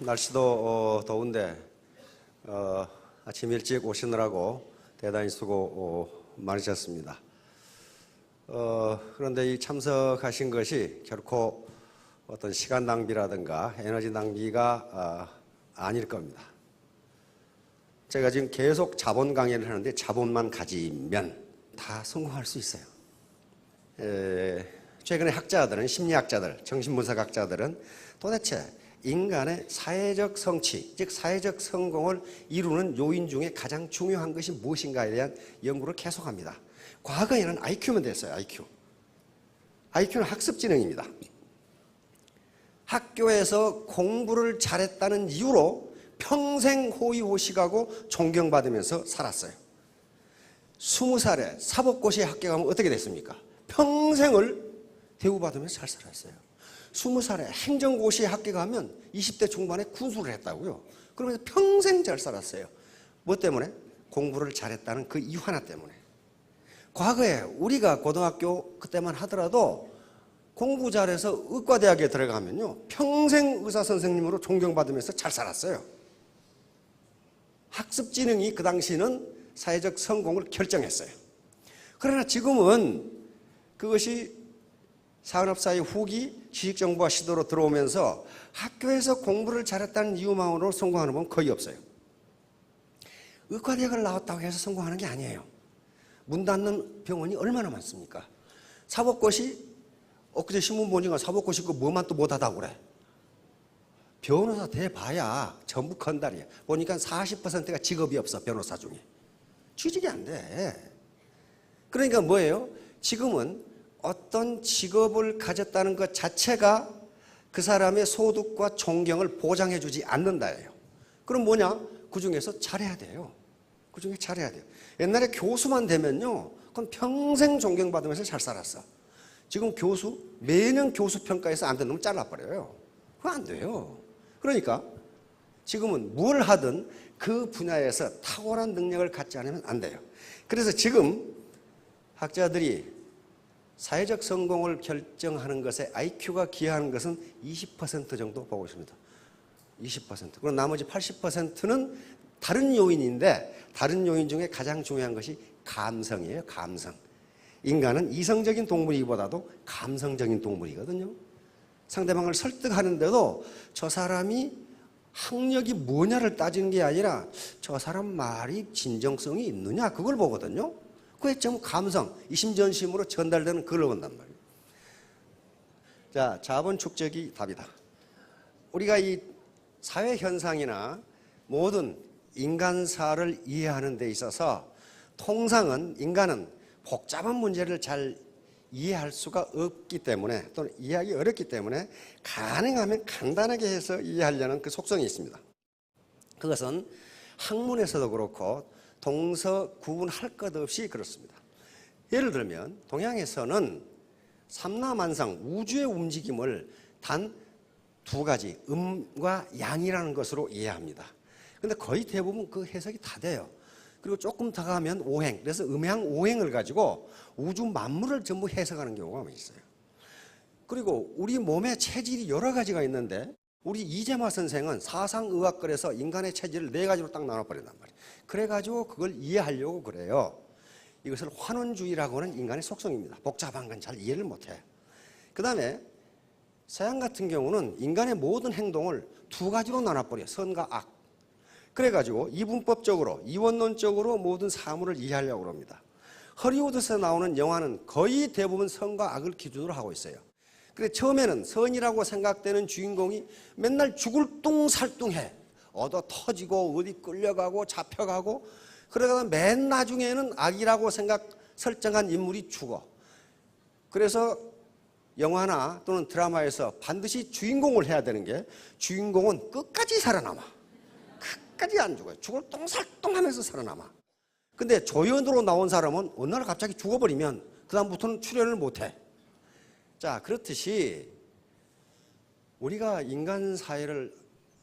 날씨도 더운데 아침 일찍 오시느라고 대단히 수고 많으셨습니다. 그런데 이 참석하신 것이 결코 어떤 시간 낭비라든가 에너지 낭비가 아닐 겁니다. 제가 지금 계속 자본 강의를 하는데 자본만 가지면 다 성공할 수 있어요. 최근에 학자들은, 심리학자들, 정신분석학자들은 도대체 인간의 사회적 성취, 즉 사회적 성공을 이루는 요인 중에 가장 중요한 것이 무엇인가에 대한 연구를 계속합니다. 과거에는 IQ면 됐어요. IQ는 학습지능입니다. 학교에서 공부를 잘했다는 이유로 평생 호의호식하고 존경받으면서 살았어요. 20살에 사법고시에 합격하면 어떻게 됐습니까? 평생을 대우받으면서 잘 살았어요. 20살에 행정고시에 합격하면 20대 중반에 군수를 했다고요. 그러면서 평생 잘 살았어요. 뭐 때문에? 공부를 잘했다는 그 이유 하나 때문에. 과거에 우리가 고등학교 그때만 하더라도 공부 잘해서 의과대학에 들어가면요, 평생 의사선생님으로 존경받으면서 잘 살았어요. 학습지능이 그 당시는 사회적 성공을 결정했어요. 그러나 지금은 그것이 산업사회 후기 지식정보화 시대로 들어오면서 학교에서 공부를 잘했다는 이유만으로 성공하는 분 거의 없어요. 의과대학을 나왔다고 해서 성공하는 게 아니에요. 문 닫는 병원이 얼마나 많습니까? 사법고시, 엊그제 신문 보니까 사법고시 그 뭐만 또 못하다고 그래. 변호사 돼봐야 전부 건달이야. 보니까 40%가 직업이 없어, 변호사 중에. 취직이 안 돼. 그러니까 뭐예요? 지금은 어떤 직업을 가졌다는 것 자체가 그 사람의 소득과 존경을 보장해 주지 않는다예요. 그럼 뭐냐? 그 중에서 잘해야 돼요. 그 중에 잘해야 돼요. 옛날에 교수만 되면요, 그건 평생 존경받으면서 잘 살았어. 지금 교수, 매년 교수 평가에서 안 되는 놈 잘라버려요. 그거 안 돼요. 그러니까 지금은 뭘 하든 그 분야에서 탁월한 능력을 갖지 않으면 안 돼요. 그래서 지금 학자들이 사회적 성공을 결정하는 것에 IQ가 기여하는 것은 20% 정도 보고 있습니다. 20%. 그럼 나머지 80%는 다른 요인인데, 다른 요인 중에 가장 중요한 것이 감성이에요. 감성. 인간은 이성적인 동물이기보다도 감성적인 동물이거든요. 상대방을 설득하는데도 저 사람이 학력이 뭐냐를 따지는 게 아니라 저 사람 말이 진정성이 있느냐, 그걸 보거든요. 그게 전부 감성, 이심전심으로 전달되는 그걸 본단 말이에요. 자, 자본 축적이 답이다. 우리가 이 사회 현상이나 모든 인간사를 이해하는 데 있어서 통상은 인간은 복잡한 문제를 잘 이해할 수가 없기 때문에, 또는 이해하기 어렵기 때문에 가능하면 간단하게 해서 이해하려는 그 속성이 있습니다. 그것은 학문에서도 그렇고 동서 구분할 것 없이 그렇습니다. 예를 들면 동양에서는 삼라만상, 우주의 움직임을 단 두 가지, 음과 양이라는 것으로 이해합니다. 그런데 거의 대부분 그 해석이 다 돼요. 그리고 조금 더 가면 오행, 그래서 음양 오행을 가지고 우주 만물을 전부 해석하는 경우가 있어요. 그리고 우리 몸의 체질이 여러 가지가 있는데, 우리 이재마 선생은 사상의학걸에서 인간의 체질을 4가지로 딱 나눠버린단 말이에요. 그래가지고 그걸 이해하려고 그래요. 이것을 환원주의라고 하는 인간의 속성입니다. 복잡한 건 잘 이해를 못해. 그 다음에 서양 같은 경우는 인간의 모든 행동을 2가지로 나눠버려요. 선과 악. 그래가지고 이분법적으로, 이원론적으로 모든 사물을 이해하려고 합니다. 허리우드에서 나오는 영화는 거의 대부분 선과 악을 기준으로 하고 있어요. 그래, 처음에는 선이라고 생각되는 주인공이 맨날 죽을 뚱살뚱해. 얻어 터지고 어디 끌려가고 잡혀가고, 그러다가 맨 나중에는 악이라고 설정한 인물이 죽어. 그래서 영화나 또는 드라마에서 반드시 주인공을 해야 되는 게, 주인공은 끝까지 살아남아. 끝까지 안 죽어요. 죽을 똥살똥하면서 살아남아. 근데 조연으로 나온 사람은 어느 날 갑자기 죽어버리면 그 다음부터는 출연을 못해. 자, 그렇듯이 우리가 인간 사회를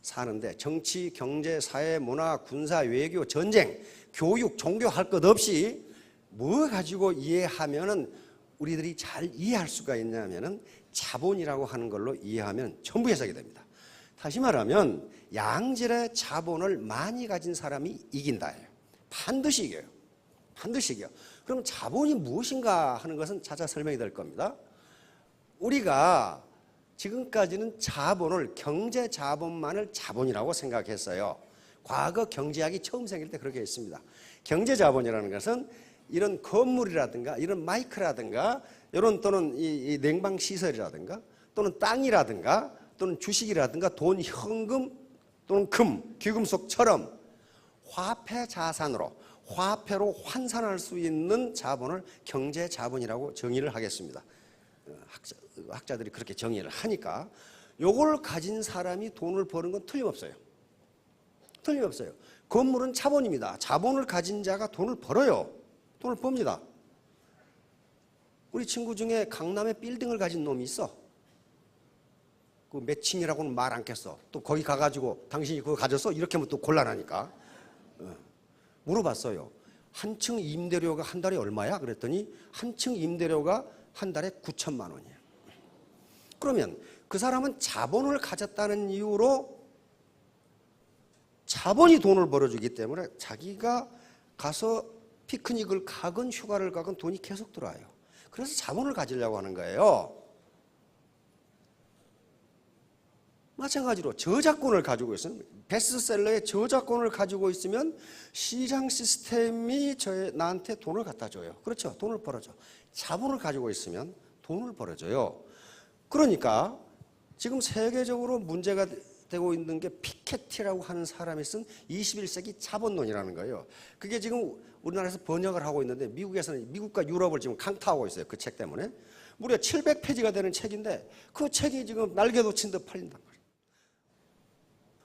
사는데 정치, 경제, 사회, 문화, 군사, 외교, 전쟁, 교육, 종교 할 것 없이 뭐 가지고 이해하면은 우리들이 잘 이해할 수가 있냐면은 자본이라고 하는 걸로 이해하면 전부 해석이 됩니다. 다시 말하면 양질의 자본을 많이 가진 사람이 이긴다예요. 반드시 이겨요. 반드시 이겨요. 그럼 자본이 무엇인가 하는 것은 차차 설명이 될 겁니다. 우리가 지금까지는 자본을, 경제 자본만을 자본이라고 생각했어요. 과거 경제학이 처음 생길 때 그렇게 했습니다. 경제 자본이라는 것은 이런 건물이라든가 이런 마이크라든가 이런 또는 이 냉방 시설이라든가 또는 땅이라든가 또는 주식이라든가 돈, 현금 또는 금, 귀금속처럼 화폐 자산으로, 화폐로 환산할 수 있는 자본을 경제 자본이라고 정의를 하겠습니다. 학자들이 그렇게 정의를 하니까 요걸 가진 사람이 돈을 버는 건 틀림없어요. 틀림없어요. 건물은 자본입니다. 자본을 가진 자가 돈을 벌어요. 돈을 법니다. 우리 친구 중에 강남에 빌딩을 가진 놈이 있어. 그 몇 층이라고는 말 않겠어. 또 거기 가가지고 당신이 그거 가졌어? 이렇게 하면 또 곤란하니까. 물어봤어요. 한 층 임대료가 한 달에 얼마야? 그랬더니 한 층 임대료가 한 달에 9천만 원이에요. 그러면 그 사람은 자본을 가졌다는 이유로 자본이 돈을 벌어주기 때문에 자기가 가서 피크닉을 가건 휴가를 가건 돈이 계속 들어와요. 그래서 자본을 가지려고 하는 거예요. 마찬가지로 저작권을 가지고 있으면, 베스트셀러의 저작권을 가지고 있으면 시장 시스템이 나한테 돈을 갖다 줘요. 그렇죠? 돈을 벌어줘. 자본을 가지고 있으면 돈을 벌어줘요. 그러니까 지금 세계적으로 문제가 되고 있는 게 피케티라고 하는 사람이 쓴 21세기 자본론이라는 거예요. 그게 지금 우리나라에서 번역을 하고 있는데 미국에서는, 미국과 유럽을 지금 강타하고 있어요. 그 책 때문에. 무려 700페이지가 되는 책인데 그 책이 지금 날개도 친 듯 팔린단 말이에요.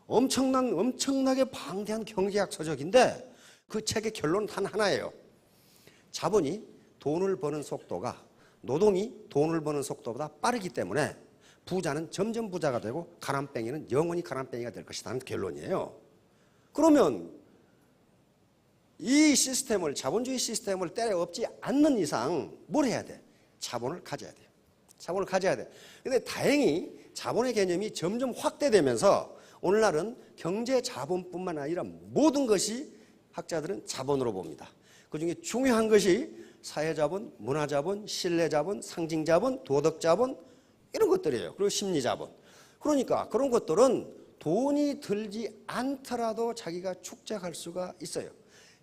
엄청나게 방대한 경제학 서적인데 그 책의 결론은 단 하나예요. 자본이 돈을 버는 속도가 노동이 돈을 버는 속도보다 빠르기 때문에 부자는 점점 부자가 되고 가난뱅이는 영원히 가난뱅이가 될 것이라는 결론이에요. 그러면 이 시스템을, 자본주의 시스템을 때려엎지 않는 이상 뭘 해야 돼? 자본을 가져야 돼요. 자본을 가져야 돼. 근데 다행히 자본의 개념이 점점 확대되면서 오늘날은 경제 자본뿐만 아니라 모든 것이 학자들은 자본으로 봅니다. 그중에 중요한 것이 사회자본, 문화자본, 신뢰자본, 상징자본, 도덕자본 이런 것들이에요. 그리고 심리자본. 그러니까 그런 것들은 돈이 들지 않더라도 자기가 축적할 수가 있어요.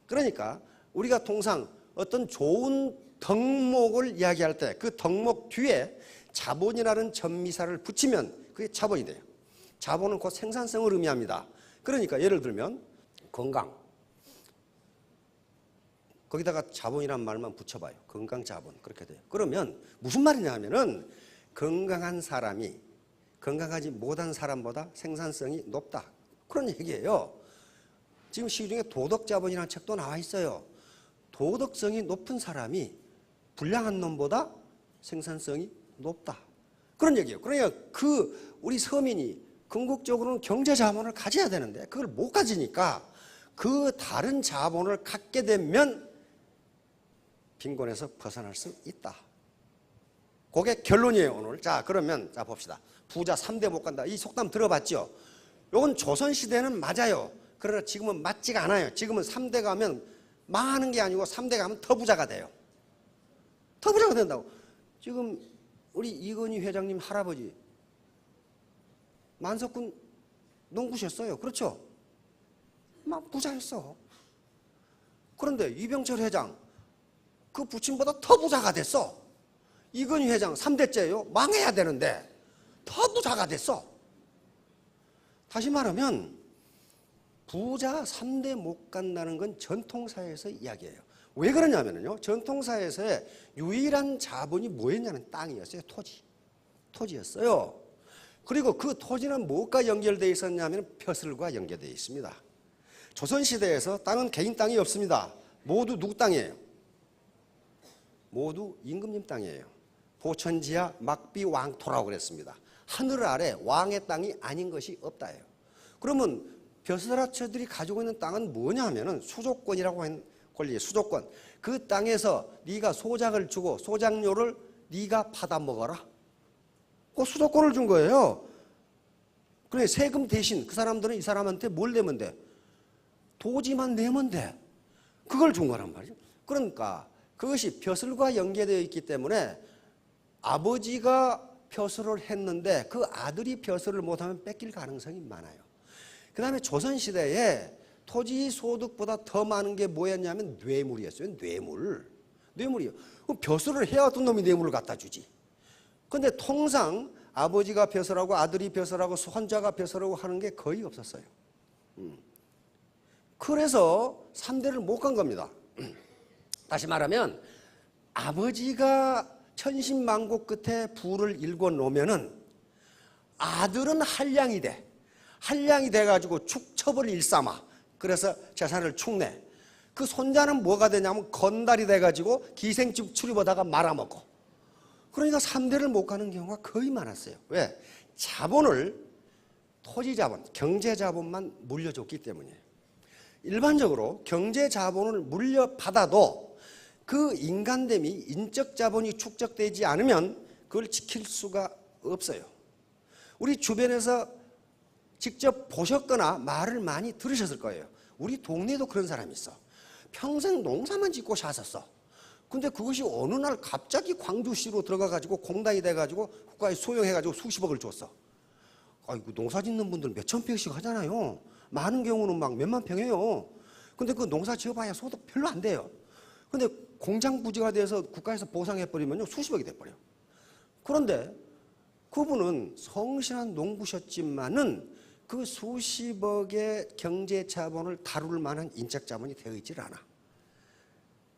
그러니까 우리가 통상 어떤 좋은 덕목을 이야기할 때 그 덕목 뒤에 자본이라는 전미사를 붙이면 그게 자본이 돼요. 자본은 곧 생산성을 의미합니다. 그러니까 예를 들면 건강. 거기다가 자본이란 말만 붙여봐요. 건강 자본. 그렇게 돼요. 그러면 무슨 말이냐 하면은 건강한 사람이 건강하지 못한 사람보다 생산성이 높다. 그런 얘기예요. 지금 시중에 도덕자본이라는 책도 나와 있어요. 도덕성이 높은 사람이 불량한 놈보다 생산성이 높다. 그런 얘기예요. 그러니까 우리 서민이 궁극적으로는 경제 자본을 가져야 되는데 그걸 못 가지니까 그 다른 자본을 갖게 되면 빈곤에서 벗어날 수 있다. 그게 결론이에요, 오늘. 자, 그러면 자 봅시다. 부자 3대 못 간다. 이 속담 들어봤죠? 이건 조선시대는 맞아요. 그러나 지금은 맞지가 않아요. 지금은 3대 가면 망하는 게 아니고 3대 가면 더 부자가 돼요. 더 부자가 된다고. 지금 우리 이건희 회장님 할아버지 만석군 농부셨어요. 그렇죠? 막 부자였어. 그런데 이병철 회장 그 부친보다 더 부자가 됐어. 이건희 회장 3대째예요. 망해야 되는데 더 부자가 됐어. 다시 말하면 부자 3대 못 간다는 건 전통사회에서 이야기예요. 왜 그러냐면요. 전통사회에서의 유일한 자본이 뭐였냐면 땅이었어요. 토지였어요. 그리고 그 토지는 무엇과 연결되어 있었냐면 벼슬과 연결되어 있습니다. 조선시대에서 땅은 개인 땅이 없습니다. 모두 누구 땅이에요? 모두 임금님 땅이에요. 보천지하 막비왕토라고 그랬습니다. 하늘 아래 왕의 땅이 아닌 것이 없다예요. 그러면 벼슬아처들이 가지고 있는 땅은 뭐냐 하면은 수조권이라고 하는 권리, 수조권. 그 땅에서 네가 소작을 주고 소작료를 네가 받아 먹어라. 그 수도권을 준 거예요. 그래, 세금 대신 그 사람들은 이 사람한테 뭘 내면 돼? 도지만 내면 돼. 그걸 준 거란 말이죠. 그러니까 그것이 벼슬과 연계되어 있기 때문에 아버지가 벼슬을 했는데 그 아들이 벼슬을 못하면 뺏길 가능성이 많아요. 그 다음에 조선시대에 토지 소득보다 더 많은 게 뭐였냐면 뇌물이었어요. 뇌물이요. 그럼 벼슬을 해야 어떤 놈이 뇌물을 갖다 주지. 근데 통상 아버지가 벼슬하고 아들이 벼슬하고 손자가 벼슬하고 하는 게 거의 없었어요. 그래서 3대를 못 간 겁니다. 다시 말하면 아버지가 천신만고 끝에 부를 일궈 놓으면은 아들은 한량이 돼. 한량이 돼가지고 축첩을 일삼아. 그래서 재산을 축내. 그 손자는 뭐가 되냐면 건달이 돼가지고 기생집 출입하다가 말아먹고. 그러니까 3대를 못 가는 경우가 거의 많았어요. 왜? 자본을, 토지자본, 경제자본만 물려줬기 때문이에요. 일반적으로 경제자본을 물려받아도 그 인간됨이 인적자본이 축적되지 않으면 그걸 지킬 수가 없어요. 우리 주변에서 직접 보셨거나 말을 많이 들으셨을 거예요. 우리 동네에도 그런 사람이 있어. 평생 농사만 짓고 사셨어. 근데 그것이 어느 날 갑자기 광주시로 들어가가지고 공단이 돼가지고 국가에 소용해가지고 수십억을 줬어. 아이고, 농사 짓는 분들 몇천 평씩 하잖아요. 많은 경우는 막 몇만 평이에요. 근데 그 농사 지어봐야 소득 별로 안 돼요. 근데 공장 부지가 돼서 국가에서 보상해버리면요, 수십억이 돼버려. 그런데 그분은 성실한 농부셨지만은 그 수십억의 경제 자본을 다룰 만한 인적 자본이 되어 있질 않아.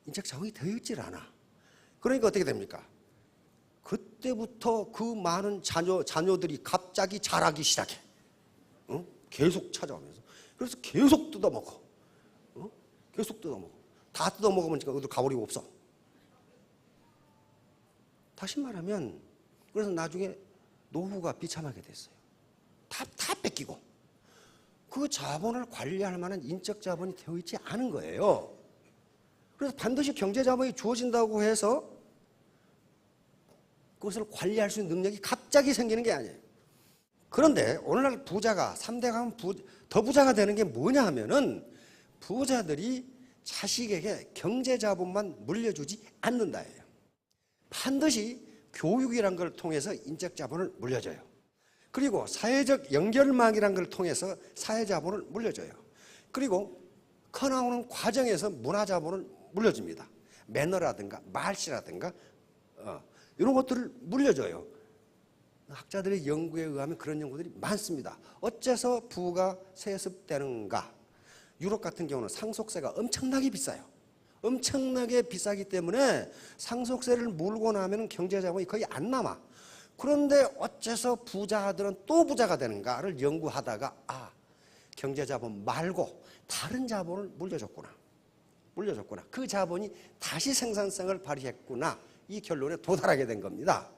인적 자본이 되어 있질 않아. 그러니까 어떻게 됩니까? 그때부터 그 많은 자녀들이 갑자기 자라기 시작해. 계속 찾아오면서. 그래서 계속 뜯어먹어. 계속 뜯어먹어. 다 뜯어먹으면 어디 가버리고 없어. 다시 말하면, 그래서 나중에 노후가 비참하게 됐어요. 다 뺏기고. 그 자본을 관리할 만한 인적 자본이 되어 있지 않은 거예요. 그래서 반드시 경제 자본이 주어진다고 해서 그것을 관리할 수 있는 능력이 갑자기 생기는 게 아니에요. 그런데 오늘날 부자가 3대 가면 더 부자가 되는 게 뭐냐 하면은 부자들이 자식에게 경제 자본만 물려주지 않는다예요. 반드시 교육이란 걸 통해서 인적 자본을 물려줘요. 그리고 사회적 연결망이란 걸 통해서 사회 자본을 물려줘요. 그리고 커나오는 과정에서 문화 자본을 물려줍니다. 매너라든가 말씨라든가 이런 것들을 물려줘요. 학자들의 연구에 의하면 그런 연구들이 많습니다. 어째서 부가 세습되는가? 유럽 같은 경우는 상속세가 엄청나게 비싸요. 엄청나게 비싸기 때문에 상속세를 물고 나면 경제자본이 거의 안 남아. 그런데 어째서 부자들은 또 부자가 되는가를 연구하다가 경제자본 말고 다른 자본을 물려줬구나. 그 자본이 다시 생산성을 발휘했구나. 이 결론에 도달하게 된 겁니다.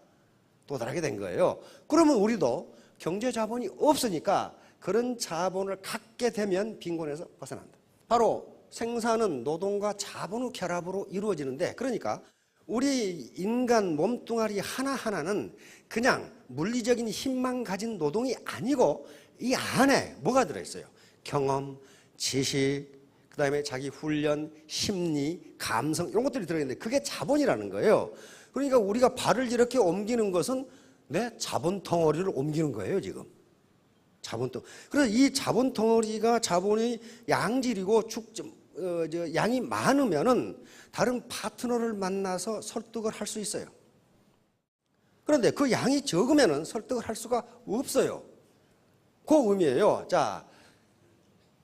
도달하게 된 거예요. 그러면 우리도 경제자본이 없으니까 그런 자본을 갖게 되면 빈곤에서 벗어난다. 바로 생산은 노동과 자본의 결합으로 이루어지는데, 그러니까 우리 인간 몸뚱아리 하나하나는 그냥 물리적인 힘만 가진 노동이 아니고 이 안에 뭐가 들어있어요? 경험, 지식, 그 다음에 자기 훈련, 심리, 감성 이런 것들이 들어있는데 그게 자본이라는 거예요. 그러니까 우리가 발을 이렇게 옮기는 것은 내 자본 덩어리를 옮기는 거예요, 지금. 그래서 이 자본 덩어리가 자본의 양질이고 양이 많으면은 다른 파트너를 만나서 설득을 할 수 있어요. 그런데 그 양이 적으면은 설득을 할 수가 없어요. 그 의미예요. 자,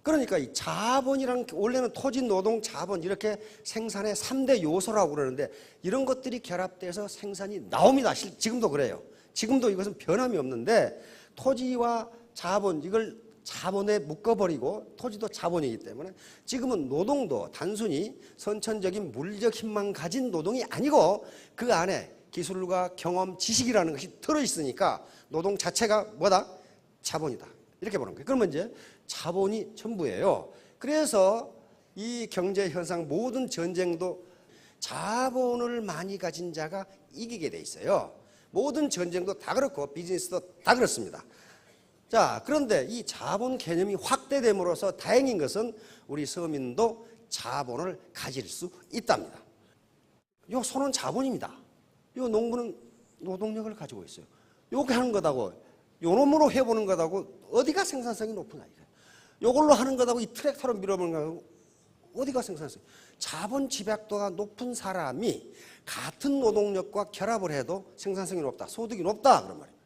그러니까 이 자본이랑 원래는 토지, 노동, 자본 이렇게 생산의 3대 요소라고 그러는데 이런 것들이 결합돼서 생산이 나옵니다. 지금도 그래요. 지금도 이것은 변함이 없는데 토지와 자본 이걸 자본에 묶어버리고 토지도 자본이기 때문에 지금은 노동도 단순히 선천적인 물리적 힘만 가진 노동이 아니고 그 안에 기술과 경험, 지식이라는 것이 들어있으니까 노동 자체가 뭐다? 자본이다. 이렇게 보는 거예요. 그러면 이제 자본이 전부예요. 그래서 이 경제 현상 모든 전쟁도 자본을 많이 가진 자가 이기게 돼 있어요. 모든 전쟁도 다 그렇고 비즈니스도 다 그렇습니다. 자, 그런데 이 자본 개념이 확대됨으로써 다행인 것은 우리 서민도 자본을 가질 수 있답니다. 요 소는 자본입니다. 요 농부는 노동력을 가지고 있어요. 요렇게 하는 거다고, 요 놈으로 해보는 거다고 어디가 생산성이 높으냐 이거예요. 요걸로 하는 거다고 이 트랙터로 밀어보는 거다고 어디가 생산성이. 자본 집약도가 높은 사람이 같은 노동력과 결합을 해도 생산성이 높다, 소득이 높다 그런 말이에요.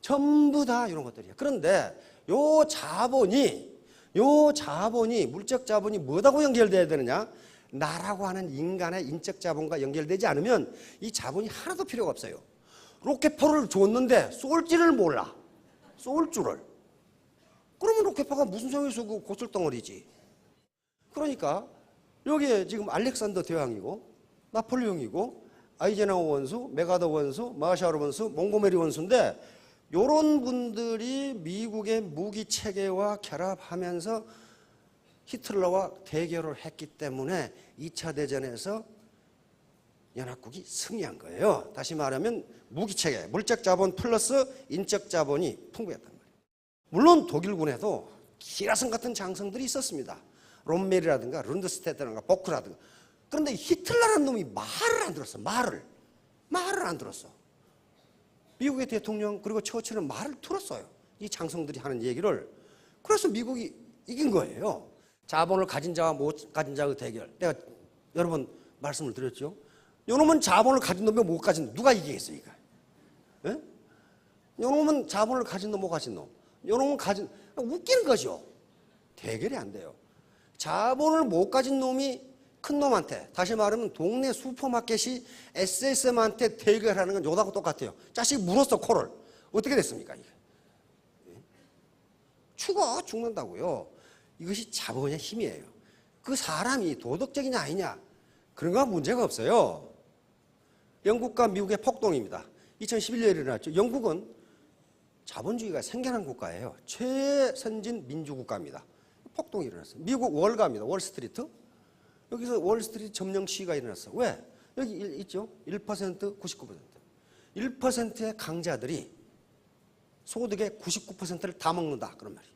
전부 다 이런 것들이에요. 그런데 요 자본이 물적 자본이 뭐하고 연결돼야 되느냐? 나라고 하는 인간의 인적 자본과 연결되지 않으면 이 자본이 하나도 필요가 없어요. 로켓포를 줬는데 쏠지를 몰라. 쏠 줄을. 그러면 로켓포가 무슨 소용이 있어? 그 고철덩어리지. 그러니까 여기에 지금 알렉산더 대왕이고 나폴레옹이고 아이젠하워 원수, 메가더 원수, 마샤르 원수, 몽고메리 원수인데 이런 분들이 미국의 무기 체계와 결합하면서 히틀러와 대결을 했기 때문에 2차 대전에서 연합국이 승리한 거예요. 다시 말하면 무기 체계, 물적 자본 플러스 인적 자본이 풍부했단 말이에요. 물론 독일군에도 기라성 같은 장성들이 있었습니다. 롬멜이라든가 룬드스테드라든가 보크라든가. 그런데 히틀러라는 놈이 말을 안 들었어. 말을 안 들었어. 미국의 대통령 그리고 처칠은 말을 들었어요. 이 장성들이 하는 얘기를. 그래서 미국이 이긴 거예요. 자본을 가진 자와 못 가진 자의 대결. 내가 여러 번 말씀을 드렸죠. 요놈은 자본을 가진 놈이 못 가진 놈. 누가 이기겠어 이거? 예? 요놈은 자본을 가진 놈 못 가진 놈. 요놈은 가진, 웃기는 거죠. 대결이 안 돼요. 자본을 못 가진 놈이 큰 놈한테, 다시 말하면 동네 슈퍼마켓이 SSM한테 대결하는 건 요다고 똑같아요. 자식이 물었어 코를. 어떻게 됐습니까 이게? 죽는다고요. 이것이 자본의 힘이에요. 그 사람이 도덕적이냐 아니냐 그런 건 문제가 없어요. 영국과 미국의 폭동입니다. 2011년에 일어났죠. 영국은 자본주의가 생겨난 국가예요. 최선진 민주국가입니다. 폭동이 일어났어요. 미국 월가입니다. 월스트리트. 여기서 월스트리트 점령 시위가 일어났어. 왜? 여기 있죠. 1%, 99%. 1%의 강자들이 소득의 99%를 다 먹는다. 그런 말이에요.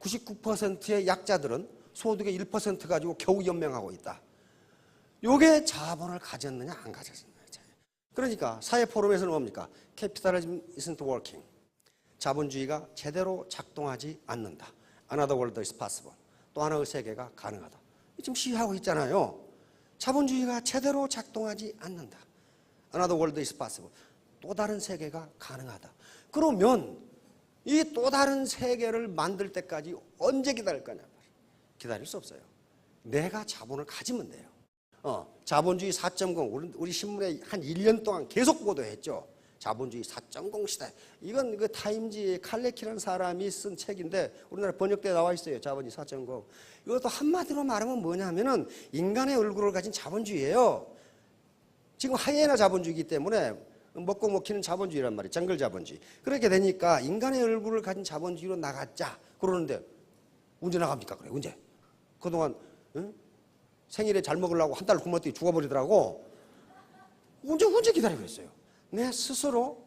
99%의 약자들은 소득의 1% 가지고 겨우 연명하고 있다. 요게 자본을 가졌느냐 안 가졌느냐. 그러니까 사회 포럼에서는 뭡니까? Capitalism isn't working. 자본주의가 제대로 작동하지 않는다. Another world is possible. 또 하나의 세계가 가능하다. 지금 시위하고 있잖아요. 자본주의가 제대로 작동하지 않는다. Another world is possible. 또 다른 세계가 가능하다. 그러면 이 또 다른 세계를 만들 때까지 언제 기다릴 거냐 말이에요. 기다릴 수 없어요. 내가 자본을 가지면 돼요. 자본주의 4.0 우리 신문에 한 1년 동안 계속 보도했죠. 자본주의 4.0 시대. 이건 그 타임지의 칼레키라는 사람이 쓴 책인데 우리나라 번역대에 나와 있어요. 자본주의 4.0. 이것도 한마디로 말하면 뭐냐면은 인간의 얼굴을 가진 자본주의예요. 지금 하이에나 자본주의이기 때문에 먹고 먹히는 자본주의란 말이에요. 정글 자본주의. 그렇게 되니까 인간의 얼굴을 가진 자본주의로 나가자 그러는데 언제 나갑니까? 그래 언제? 그동안 생일에 잘 먹으려고 한 달 굶었더니 죽어버리더라고. 언제 기다리고 있어요. 내 스스로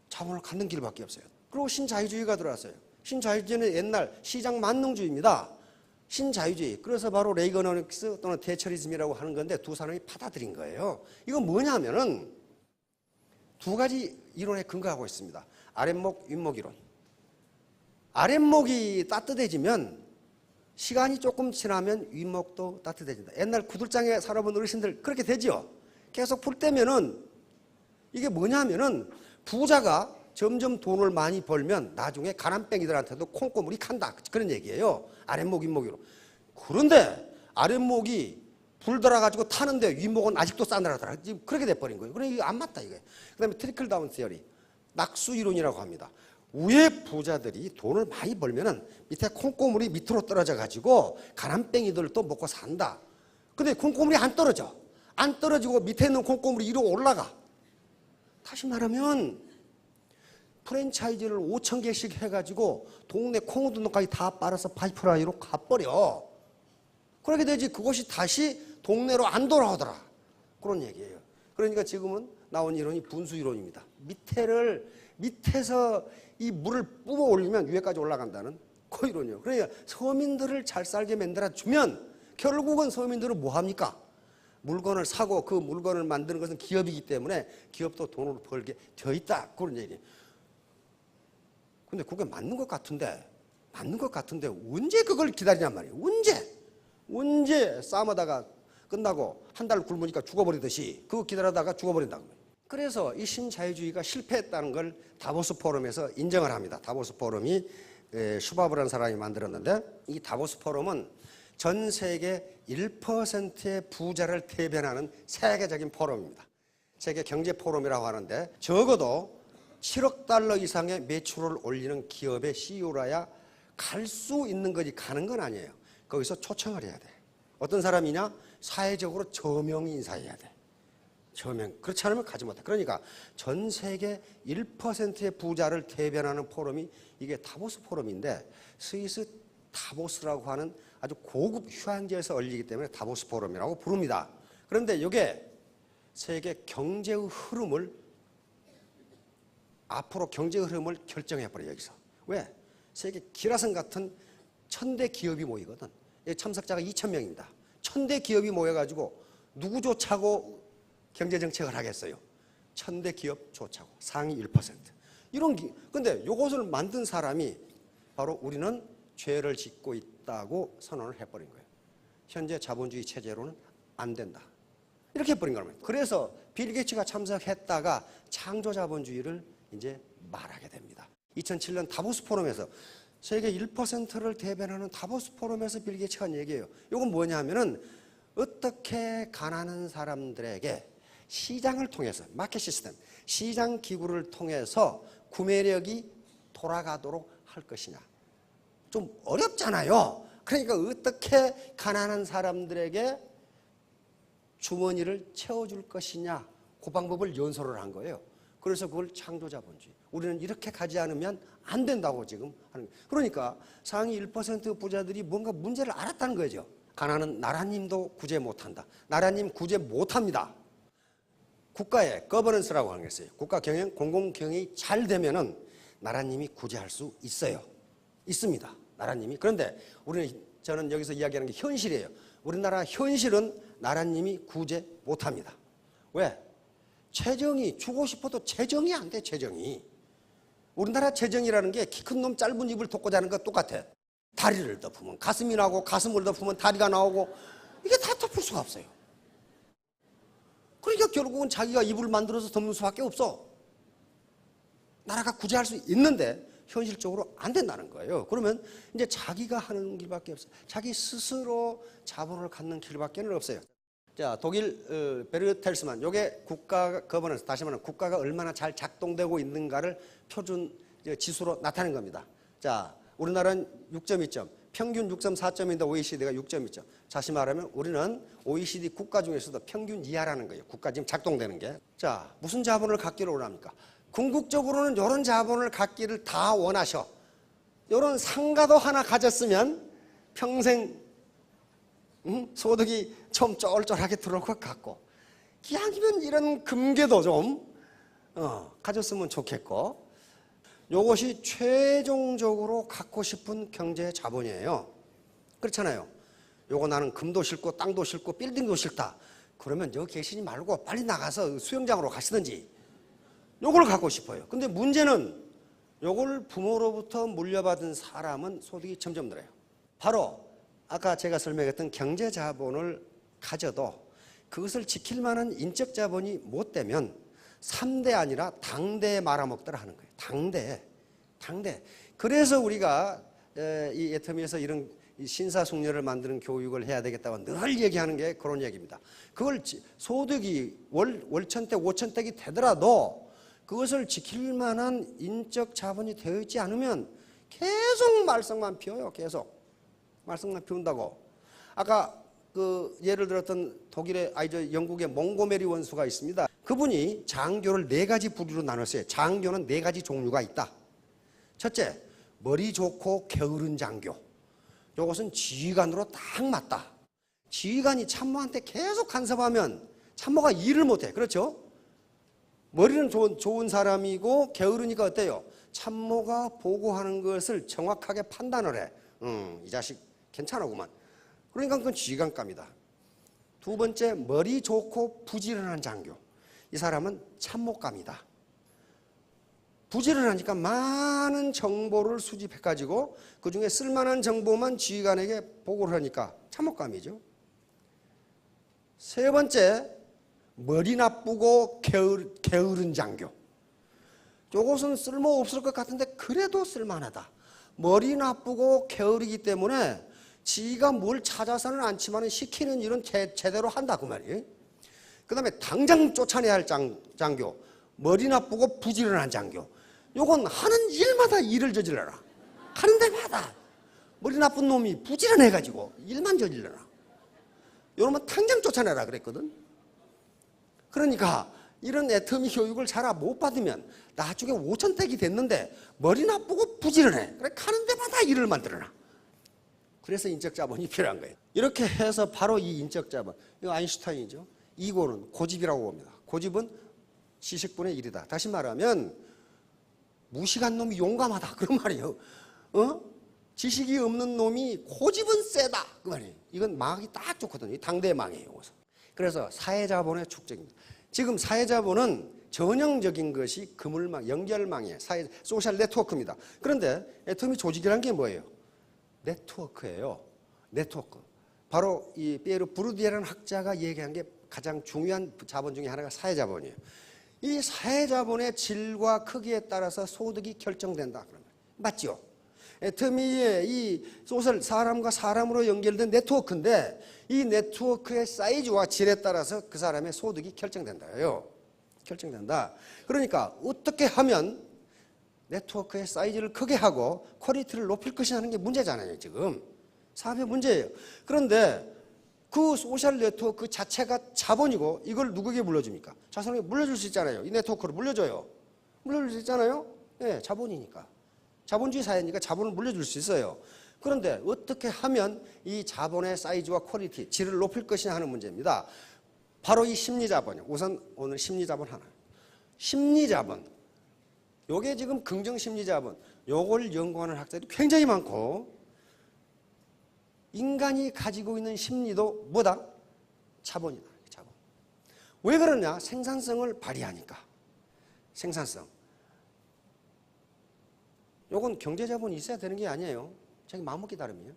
자본을 갖는 길밖에 없어요. 그리고 신자유주의가 들어왔어요. 신자유주의는 옛날 시장 만능주의입니다. 신자유주의. 그래서 바로 레이거노믹스 또는 대처리즘이라고 하는 건데 두 사람이 받아들인 거예요. 이건 뭐냐면은 두 가지 이론에 근거하고 있습니다. 아랫목, 윗목 이론. 아랫목이 따뜻해지면 시간이 조금 지나면 윗목도 따뜻해진다. 옛날 구들장에 살아본 어르신들 그렇게 되죠. 계속 풀 때면은 이게 뭐냐면은 부자가 점점 돈을 많이 벌면 나중에 가난뱅이들한테도 콩고물이 간다. 그런 얘기예요. 아랫목, 윗목으로. 그런데 아랫목이 불 들어가지고 타는데 윗목은 아직도 싸늘하더라. 지금 그렇게 돼버린 거예요. 그러니까 이게 안 맞다 이게. 그 다음에 트리클 다운 티어리. 낙수 이론이라고 합니다. 위에 부자들이 돈을 많이 벌면은 밑에 콩고물이 밑으로 떨어져 가지고 가난뱅이들도 먹고 산다. 근데 콩고물이 안 떨어져. 안 떨어지고 밑에 있는 콩고물이 위로 올라가. 다시 말하면 프랜차이즈를 5,000개씩 해가지고 동네 콩우두둑까지 다 빨아서 파이프라인으로 가버려. 그렇게 되지 그것이 다시 동네로 안 돌아오더라. 그런 얘기예요. 그러니까 지금은 나온 이론이 분수 이론입니다. 밑에를 밑에서 이 물을 뿜어 올리면 위에까지 올라간다는 그 이론이에요. 그러니까 서민들을 잘 살게 만들어주면 결국은 서민들은 뭐합니까? 물건을 사고 그 물건을 만드는 것은 기업이기 때문에 기업도 돈을 벌게 되어 있다. 그런 얘기예요. 근데 그게 맞는 것 같은데 언제 그걸 기다리냔 말이에요. 언제 싸움하다가 끝나고 한 달 굶으니까 죽어버리듯이 그거 기다리다가 죽어버린다고. 그래서 이 신자유주의가 실패했다는 걸 다보스 포럼에서 인정을 합니다. 다보스 포럼이 슈바브라는 사람이 만들었는데 이 다보스 포럼은 전 세계 1%의 부자를 대변하는 세계적인 포럼입니다. 세계 경제 포럼이라고 하는데 적어도 7억 달러 이상의 매출을 올리는 기업의 CEO라야 갈 수 있는 거지 가는 건 아니에요. 거기서 초청을 해야 돼. 어떤 사람이냐? 사회적으로 저명히 인사해야 돼. 저명. 그렇지 않으면 가지 못해. 그러니까 전 세계 1%의 부자를 대변하는 포럼이 이게 다보스 포럼인데 스위스 다보스라고 하는 아주 고급 휴양지에서 열리기 때문에 다보스 포럼이라고 부릅니다. 그런데 이게 세계 경제의 흐름을 앞으로 경제 흐름을 결정해버려요. 여기서. 왜? 세계 기라성 같은 1000대 기업이 모이거든. 참석자가 2000명입니다. 1000대 기업이 모여가지고 누구조차고 경제정책을 하겠어요. 1000대 기업조차고 상위 1%. 근데 이것을 만든 사람이 바로 우리는 죄를 짓고 있다고 선언을 해버린 거예요. 현재 자본주의 체제로는 안 된다. 이렇게 해버린 거예요. 그래서 빌 게이츠가 참석했다가 창조 자본주의를 이제 말하게 됩니다. 2007년 다보스 포럼에서 세계 1%를 대변하는 다보스 포럼에서 빌 게이츠가 한 얘기예요. 이건 뭐냐 하면은 어떻게 가난한 사람들에게 시장을 통해서 마켓 시스템, 시장 기구를 통해서 구매력이 돌아가도록 할 것이냐. 좀 어렵잖아요. 그러니까 어떻게 가난한 사람들에게 주머니를 채워줄 것이냐. 그 방법을 연설을 한 거예요. 그래서 그걸 창조자본주의. 우리는 이렇게 가지 않으면 안 된다고 지금 하는 거예요. 그러니까 상위 1% 부자들이 뭔가 문제를 알았다는 거죠. 가난은 나라님도 구제 못한다. 나라님 구제 못합니다. 국가의 거버넌스라고 하는 게 있어요. 국가 경영, 공공 경영이 잘 되면은 나라님이 구제할 수 있어요. 있습니다. 나라님이. 그런데 저는 여기서 이야기하는 게 현실이에요. 우리나라 현실은 나라님이 구제 못합니다. 왜? 재정이 주고 싶어도 재정이 안 돼. 재정이. 우리나라 재정이라는 게 키 큰 놈 짧은 입을 덮고 자는 것 똑같아. 다리를 덮으면 가슴이 나오고 가슴을 덮으면 다리가 나오고 이게 다 덮을 수가 없어요. 그러니까 결국은 자기가 이불을 만들어서 덮는 수밖에 없어. 나라가 구제할 수 있는데 현실적으로 안 된다는 거예요. 그러면 이제 자기가 하는 길밖에 없어요. 자기 스스로 자본을 갖는 길밖에 없어요. 자, 독일 베르텔스만, 요게 국가 거버넌스, 다시 말하면 국가가 얼마나 잘 작동되고 있는가를 표준 지수로 나타낸 겁니다. 자, 우리나라는 6.2점, 평균 6.4점인데 OECD가 6.2점. 다시 말하면 우리는 OECD 국가 중에서도 평균 이하라는 거예요. 국가 지금 작동되는 게. 자, 무슨 자본을 갖기를 원합니까? 궁극적으로는 이런 자본을 갖기를 다 원하셔. 이런 상가도 하나 가졌으면 평생 소득이 좀 쫄쫄하게 들어올 것 같고, 기왕이면 이런 금괴도 좀 가졌으면 좋겠고, 이것이 최종적으로 갖고 싶은 경제 자본이에요. 그렇잖아요. 요거 나는 금도 싫고 땅도 싫고 빌딩도 싫다. 그러면 여기 계시지 말고 빨리 나가서 수영장으로 가시든지. 요걸 갖고 싶어요. 근데 문제는 요걸 부모로부터 물려받은 사람은 소득이 점점 늘어요. 바로 아까 제가 설명했던 경제 자본을 가져도 그것을 지킬 만한 인적 자본이 못 되면 3대 아니라 당대에 말아먹더라 하는 거예요. 당대. 그래서 우리가 이 애터미에서 이런 신사숙녀를 만드는 교육을 해야 되겠다고 늘 얘기하는 게 그런 얘기입니다. 그걸 소득이 월천대, 오천대이 되더라도 그것을 지킬 만한 인적 자본이 되어 있지 않으면 계속 말썽만 피워요. 계속. 말썽만 피운다고. 아까 예를 들었던 영국의 몽고메리 원수가 있습니다. 그분이 장교를 4가지 부류로 나눴어요. 장교는 4가지 종류가 있다. 첫째, 머리 좋고 게으른 장교. 이것은 지휘관으로 딱 맞다. 지휘관이 참모한테 계속 간섭하면 참모가 일을 못해. 그렇죠? 머리는 좋은 사람이고 게으르니까 어때요? 참모가 보고하는 것을 정확하게 판단을 해. 이 자식 괜찮아구만. 그러니까 그건 지휘관감이다. 두 번째, 머리 좋고 부지런한 장교. 이 사람은 참모감이다. 부지런하니까 많은 정보를 수집해가지고 그중에 쓸만한 정보만 지휘관에게 보고를 하니까 참모감이죠. 세 번째, 머리 나쁘고 게으른 장교. 이것은 쓸모없을 것 같은데 그래도 쓸만하다. 머리 나쁘고 게으르기 때문에 지가 뭘 찾아서는 않지만 시키는 일은 제대로 한다 그 말이에요. 그 다음에 당장 쫓아내야 할 장교. 머리 나쁘고 부지런한 장교. 요건 하는 일마다 일을 저질러라. 하는 데마다 머리 나쁜 놈이 부지런해가지고 일만 저질러라. 요러면 당장 쫓아내라 그랬거든. 그러니까 이런 애터미 교육을 잘 못 받으면 나중에 5천택이 됐는데 머리 나쁘고 부지런해. 그래 가는 데마다 일을 만들어놔. 그래서 인적 자본이 필요한 거예요. 이렇게 해서 바로 이 인적 자본, 이거 아인슈타인이죠. 이고는 고집이라고 봅니다. 고집은 지식분의 1이다. 다시 말하면 무식한 놈이 용감하다 그런 말이에요. 지식이 없는 놈이 고집은 세다 그 말이에요. 이건 망하기 딱 좋거든요. 당대의 망이에요. 그래서 사회자본의 축적입니다. 지금 사회자본은 전형적인 것이 그물망, 연결망이에요. 소셜 네트워크입니다. 그런데 애터미 조직이라는 게 뭐예요? 네트워크예요. 네트워크. 바로 이 피에르 부르디에라는 학자가 얘기한 게 가장 중요한 자본 중에 하나가 사회자본이에요. 이 사회자본의 질과 크기에 따라서 소득이 결정된다. 맞죠? 애터미의 이 소셜, 사람과 사람으로 연결된 네트워크인데 이 네트워크의 사이즈와 질에 따라서 그 사람의 소득이 결정된다요. 결정된다. 그러니까 어떻게 하면 네트워크의 사이즈를 크게 하고 퀄리티를 높일 것이냐 하는 게 문제잖아요. 지금 사업의 문제예요. 그런데 그 소셜 네트워크 자체가 자본이고 이걸 누구에게 물려줍니까? 자손에게 물려줄 수 있잖아요. 이 네트워크를 물려줘요. 물려줄 수 있잖아요. 네, 자본이니까. 자본주의 사회니까 자본을 물려줄 수 있어요. 그런데 어떻게 하면 이 자본의 사이즈와 퀄리티, 질을 높일 것이냐 하는 문제입니다. 바로 이 심리자본이요. 우선 오늘 심리자본 하나. 심리자본. 요게 지금 긍정심리자본. 요걸 연구하는 학자들이 굉장히 많고 인간이 가지고 있는 심리도 뭐다? 자본이다. 자본. 왜 그러냐? 생산성을 발휘하니까. 생산성. 요건 경제자본이 있어야 되는 게 아니에요. 자기 마음먹기 나름이에요.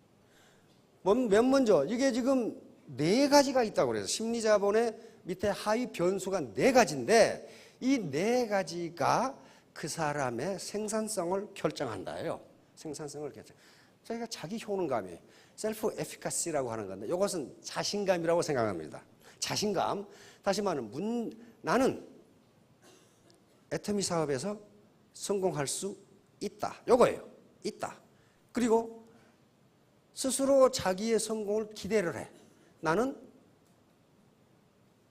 맨 먼저 이게 지금 4가지가 있다고 그래서 심리자본의 밑에 하위 변수가 4가지인데 이 4가지가 그 사람의 생산성을 결정한다예요. 생산성을 결정. 저희가 자기 효능감이에요. 셀프 에피카시라고 하는 건데 이것은 자신감이라고 생각합니다. 자신감. 다시 말하면 나는 애터미 사업에서 성공할 수 있다. 요거예요. 있다. 그리고 스스로 자기의 성공을 기대를 해. 나는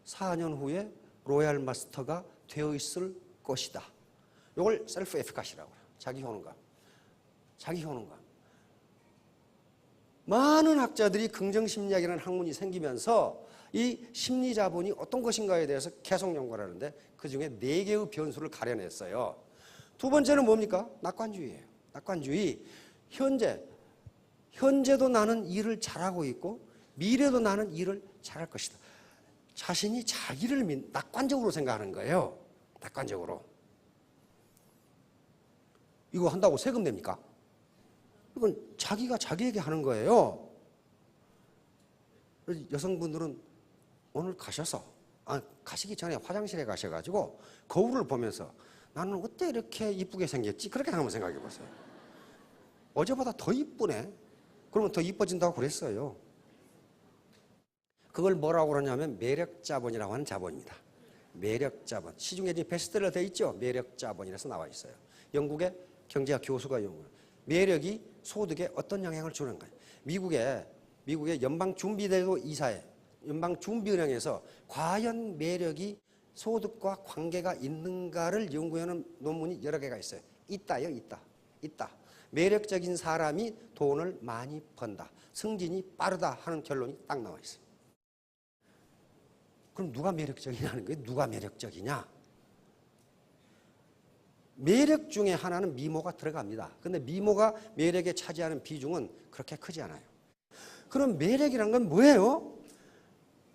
4년 후에 로얄 마스터가 되어 있을 것이다. 이걸 셀프 에피카시라고 해요. 자기 효능감. 자기 효능감. 많은 학자들이 긍정심리학이라는 학문이 생기면서 이 심리자본이 어떤 것인가에 대해서 계속 연구를 하는데 그중에 4개의 변수를 가려냈어요. 두 번째는 뭡니까? 낙관주의예요. 낙관주의. 현재도 나는 일을 잘하고 있고 미래도 나는 일을 잘할 것이다. 자신이 자기를 낙관적으로 생각하는 거예요. 낙관적으로. 이거 한다고 세금 냅니까? 이건 자기가 자기에게 하는 거예요. 여성분들은 오늘 가시기 전에 화장실에 가셔가지고 거울을 보면서 나는 어때 이렇게 이쁘게 생겼지? 그렇게 한번 생각해 보세요. 어제보다 더 이쁘네. 그러면 더 이뻐진다고 그랬어요. 그걸 뭐라고 그러냐면 매력자본이라고 하는 자본입니다. 매력자본. 시중에 베스트셀러 되어 있죠? 매력자본이라서 나와 있어요. 영국의 경제학 교수가 연구해요. 매력이 소득에 어떤 영향을 주는 거예요. 미국의 연방준비제도 이사회, 연방준비은행에서 과연 매력이 소득과 관계가 있는가를 연구하는 논문이 여러 개가 있어요. 있다요, 있다. 매력적인 사람이 돈을 많이 번다. 승진이 빠르다 하는 결론이 딱 나와 있어요. 그럼 누가 매력적이냐는 거예요. 누가 매력적이냐? 매력 중에 하나는 미모가 들어갑니다. 근데 미모가 매력에 차지하는 비중은 그렇게 크지 않아요. 그럼 매력이란 건 뭐예요?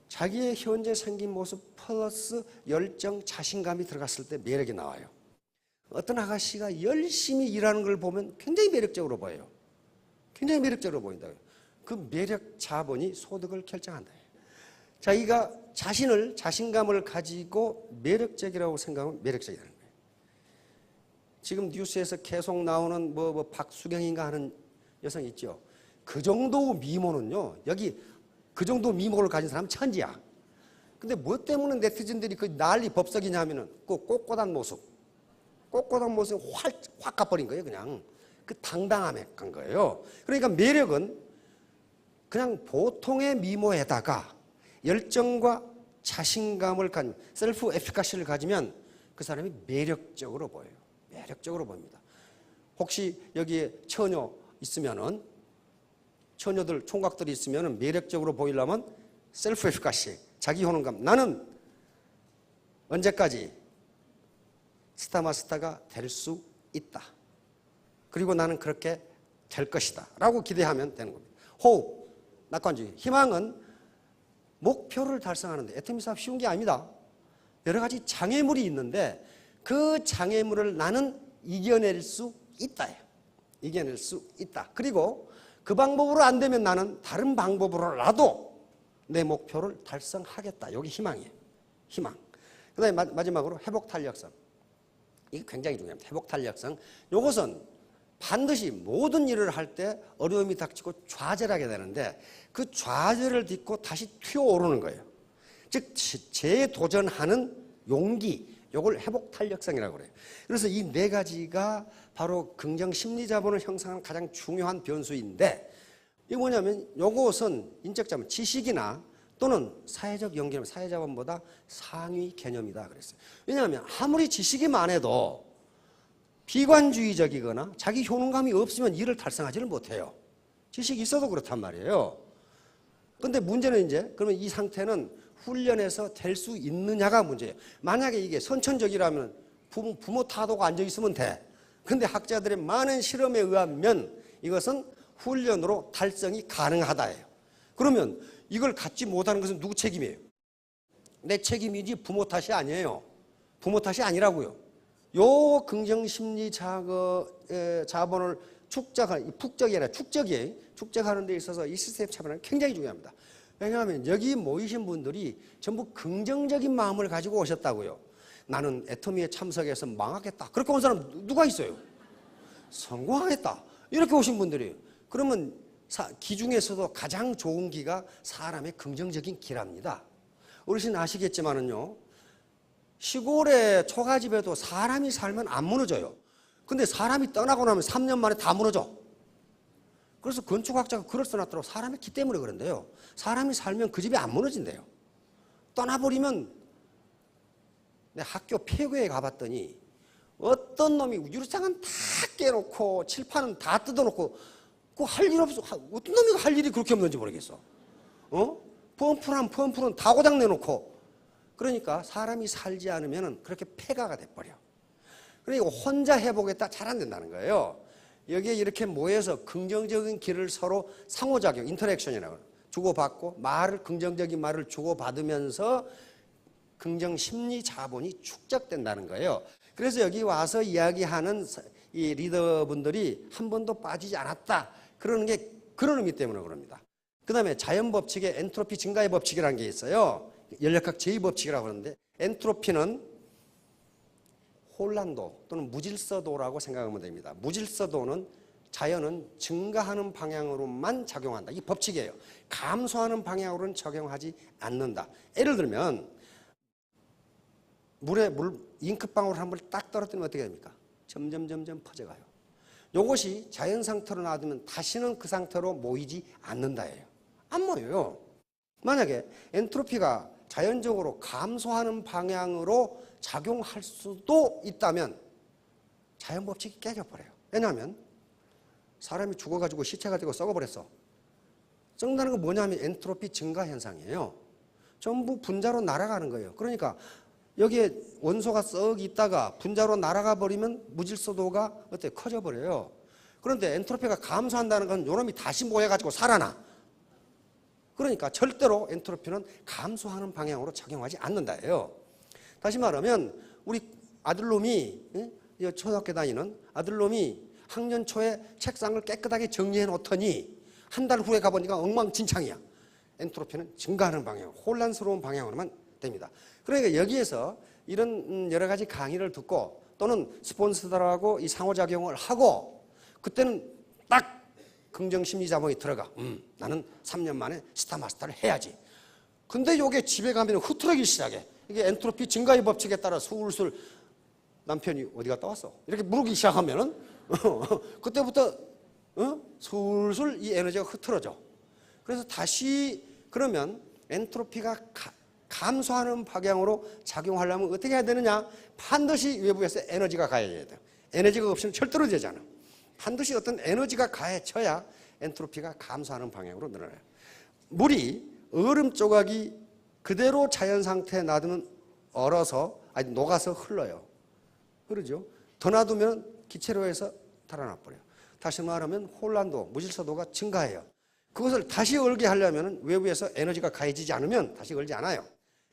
자기의 현재 생긴 모습 플러스 열정, 자신감이 들어갔을 때 매력이 나와요. 어떤 아가씨가 열심히 일하는 걸 보면 굉장히 매력적으로 보여요. 굉장히 매력적으로 보인다고요. 그 매력 자본이 소득을 결정한다. 자기가 자신감을 가지고 매력적이라고 생각하면 매력적이라는 거예요. 지금 뉴스에서 계속 나오는 박수경인가 하는 여성 있죠. 그 정도 미모는요, 여기 그 정도 미모를 가진 사람은 천지야. 근데 뭐 때문에 네티즌들이 그 난리 법석이냐 하면은 그 꼿꼿한 모습이 확 가버린 거예요, 그냥. 그 당당함에 간 거예요. 그러니까 매력은 그냥 보통의 미모에다가 열정과 자신감을 가진 셀프 에피카시를 가지면 그 사람이 매력적으로 보여요. 매력적으로 보입니다. 혹시 여기에 처녀 있으면은 처녀들 총각들이 있으면은 매력적으로 보이려면 셀프 에피카시, 자기 효능감. 나는 언제까지 스타마스터가 될 수 있다. 그리고 나는 그렇게 될 것이다 라고 기대하면 되는 겁니다. 호흡, 낙관주의. 희망은 목표를 달성하는데 애터미 사업 쉬운 게 아닙니다. 여러 가지 장애물이 있는데 그 장애물을 나는 이겨낼 수 있다. 이겨낼 수 있다. 그리고 그 방법으로 안 되면 나는 다른 방법으로라도 내 목표를 달성하겠다. 여기 희망이에요. 희망. 그 다음에 마지막으로 회복탄력성. 이게 굉장히 중요합니다. 회복탄력성. 이것은 반드시 모든 일을 할 때 어려움이 닥치고 좌절하게 되는데 그 좌절을 딛고 다시 튀어오르는 거예요. 즉 재도전하는 용기, 이걸 회복탄력성이라고 그래요. 그래서 이 네 가지가 바로 긍정 심리 자본을 형성하는 가장 중요한 변수인데 이게 뭐냐면 이것은 인적 자본, 지식이나 또는 사회적 연결, 사회자본보다 상위 개념이다 그랬어요. 왜냐하면 아무리 지식이 많아도 비관주의적이거나 자기 효능감이 없으면 일을 달성하지를 못해요. 지식이 있어도 그렇단 말이에요. 근데 문제는 이제 그러면 이 상태는 훈련해서 될 수 있느냐가 문제예요. 만약에 이게 선천적이라면 부모 타도가 앉아 있으면 돼. 근데 학자들의 많은 실험에 의하면 이것은 훈련으로 달성이 가능하다예요. 그러면 이걸 갖지 못하는 것은 누구 책임이에요? 내 책임이지 부모 탓이 아니에요. 부모 탓이 아니라고요. 요 긍정심리 자본을 축적이 아니라 축적하는 데 있어서 이 시스템 차별은 굉장히 중요합니다. 왜냐하면 여기 모이신 분들이 전부 긍정적인 마음을 가지고 오셨다고요. 나는 애터미에 참석해서 망하겠다. 그렇게 온 사람 누가 있어요? 성공하겠다. 이렇게 오신 분들이에요. 그러면 기 중에서도 가장 좋은 기가 사람의 긍정적인 기랍니다. 어르신 아시겠지만은요. 시골의 초가집에도 사람이 살면 안 무너져요. 근데 사람이 떠나고 나면 3년 만에 다 무너져. 그래서 건축학자가 글을 써놨더라고. 사람의 기 때문에 그런데요. 사람이 살면 그 집이 안 무너진대요. 떠나버리면 내 학교 폐교에 가봤더니 어떤 놈이 유리창은 다 깨놓고 칠판은 다 뜯어놓고 그 할 일 없어. 어떤 놈이 할 일이 그렇게 없는지 모르겠어. 펌프는 다 고장 내놓고. 그러니까 사람이 살지 않으면 그렇게 폐가가 돼버려. 그러니까 혼자 해보겠다 잘 안 된다는 거예요. 여기에 이렇게 모여서 긍정적인 길을 서로 상호작용, 인터랙션이라고 주고받고 긍정적인 말을 주고받으면서 긍정 심리 자본이 축적된다는 거예요. 그래서 여기 와서 이야기하는 이 리더분들이 한 번도 빠지지 않았다. 그러는 게 그런 의미 때문에 그럽니다. 그 다음에 자연법칙에 엔트로피 증가의 법칙이라는 게 있어요. 연력학 제2법칙이라고 하는데 엔트로피는 혼란도 또는 무질서도라고 생각하면 됩니다. 무질서도는 자연은 증가하는 방향으로만 작용한다. 이 법칙이에요. 감소하는 방향으로는 적용하지 않는다. 예를 들면 물에 잉크방울 한 번 딱 떨어뜨리면 어떻게 됩니까? 점점 퍼져가요. 이것이 자연 상태로 놔두면 다시는 그 상태로 모이지 않는다예요. 안 모여요. 만약에 엔트로피가 자연적으로 감소하는 방향으로 작용할 수도 있다면 자연법칙이 깨져버려요. 왜냐하면 사람이 죽어가지고 시체가 되고 썩어버렸어. 썩는다는 건 뭐냐면 엔트로피 증가 현상이에요. 전부 분자로 날아가는 거예요. 그러니까 여기에 원소가 썩 있다가 분자로 날아가 버리면 무질서도가 어때? 커져 버려요. 그런데 엔트로피가 감소한다는 건 요놈이 다시 모여가지고 살아나. 그러니까 절대로 엔트로피는 감소하는 방향으로 작용하지 않는다예요. 다시 말하면 우리 아들놈이 초등학교 다니는 아들놈이 학년 초에 책상을 깨끗하게 정리해 놓더니 한 달 후에 가보니까 엉망진창이야. 엔트로피는 증가하는 방향, 혼란스러운 방향으로만 됩니다. 그러니까 여기에서 이런 여러 가지 강의를 듣고 또는 스폰서들하고 이 상호작용을 하고 그때는 딱 긍정심리자본이 들어가. 나는 3년 만에 스타마스터를 해야지. 근데 이게 집에 가면 흐트러기 시작해. 이게 엔트로피 증가의 법칙에 따라 술술 남편이 어디 갔다 왔어? 이렇게 물기 시작하면은 그때부터 술술 이 에너지가 흐트러져. 그래서 다시 그러면 엔트로피가 감소하는 방향으로 작용하려면 어떻게 해야 되느냐? 반드시 외부에서 에너지가 가해져야 돼요. 에너지가 없으면 절대로 되잖아. 반드시 어떤 에너지가 가해져야 엔트로피가 감소하는 방향으로 늘어나요. 물이 얼음 조각이 그대로 자연 상태에 놔두면 얼어서 아니 녹아서 흘러요. 그러죠? 더 놔두면 기체로에서 달아나 버려요. 다시 말하면 혼란도, 무질서도가 증가해요. 그것을 다시 얼게 하려면 외부에서 에너지가 가해지지 않으면 다시 얼지 않아요.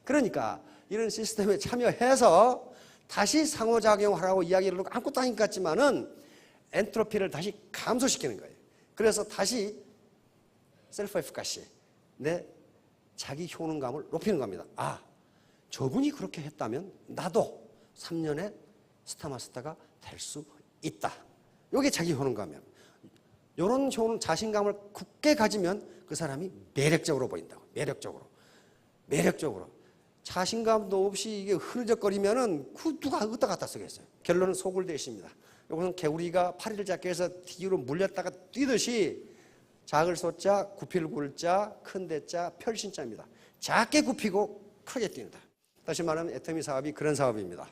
그러니까 이런 시스템에 참여해서 다시 상호작용하라고 이야기를 하고 아무것도 아닌 것 같지만은 엔트로피를 다시 감소시키는 거예요. 그래서 다시 셀프 에피카시, 내 자기 효능감을 높이는 겁니다. 아, 저분이 그렇게 했다면 나도 3년에 스타마스터가 될 수 있다. 이게 자기 효능감이에요. 이런 효능, 자신감을 굳게 가지면 그 사람이 매력적으로 보인다고. 매력적으로. 자신감도 없이 이게 흐느적거리면은 누가 어디다 갖다 쓰겠어요. 결론은 소굴대시입니다. 이것은 개구리가 파리를 잡기 위해서 뒤로 물렸다가 뛰듯이 작을 소자, 굽힐 굴자, 큰 대자, 별신자입니다. 작게 굽히고 크게 뛴다. 다시 말하면 애터미 사업이 그런 사업입니다.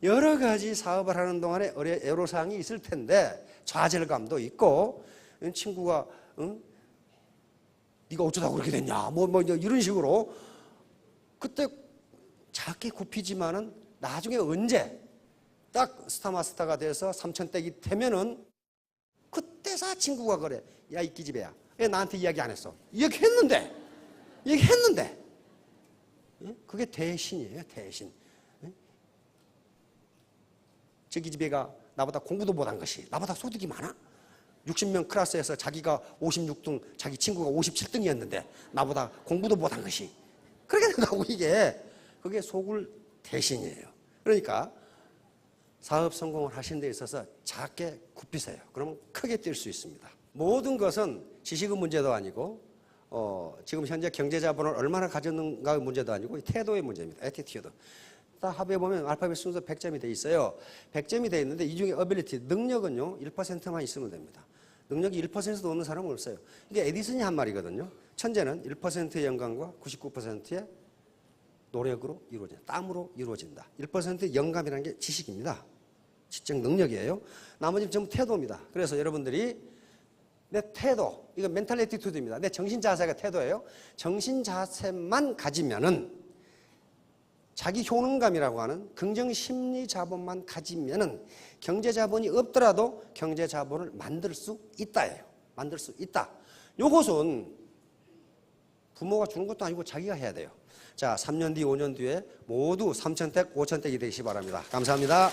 여러 가지 사업을 하는 동안에 애로사항이 있을 텐데 좌절감도 있고 친구가 네가 어쩌다고 그렇게 됐냐 뭐 이런 식으로 그때 작게 굽히지만은 나중에 언제 딱 스타마스터가 돼서 3,000댁이 되면은 그때서 친구가 그래. 야, 이 기집애야. 왜 나한테 이야기 안 했어? 얘기했는데. 그게 대신이에요, 대신. 저 기집애가 나보다 공부도 못한 것이 나보다 소득이 많아? 60명 클래스에서 자기가 56등, 자기 친구가 57등이었는데 나보다 공부도 못한 것이 그렇게 된다고 그게 속을 대신이에요. 그러니까 사업 성공을 하시는 데 있어서 작게 굽히세요. 그러면 크게 뛸 수 있습니다. 모든 것은 지식의 문제도 아니고 지금 현재 경제자본을 얼마나 가졌는가의 문제도 아니고 태도의 문제입니다. 애티튜드. 다 합해보면 알파벳 순서 100점이 돼 있어요. 100점이 돼 있는데 이 중에 어빌리티, 능력은요 1%만 있으면 됩니다. 능력이 1%도 없는 사람은 없어요. 이게 에디슨이 한 말이거든요. 천재는 1%의 영감과 99%의 노력으로 이루어진다. 땀으로 이루어진다. 1%의 영감이라는 게 지식입니다. 지적 능력이에요. 나머지는 전부 태도입니다. 그래서 여러분들이 내 태도, 이거 멘탈 애티튜드입니다. 내 정신 자세가 태도예요. 정신 자세만 가지면은 자기 효능감이라고 하는 긍정 심리 자본만 가지면은 경제 자본이 없더라도 경제 자본을 만들 수 있다예요. 만들 수 있다. 요것은 부모가 주는 것도 아니고 자기가 해야 돼요. 자, 3년 뒤, 5년 뒤에 모두 3,000댁, 5,000댁이 되시기 바랍니다. 감사합니다.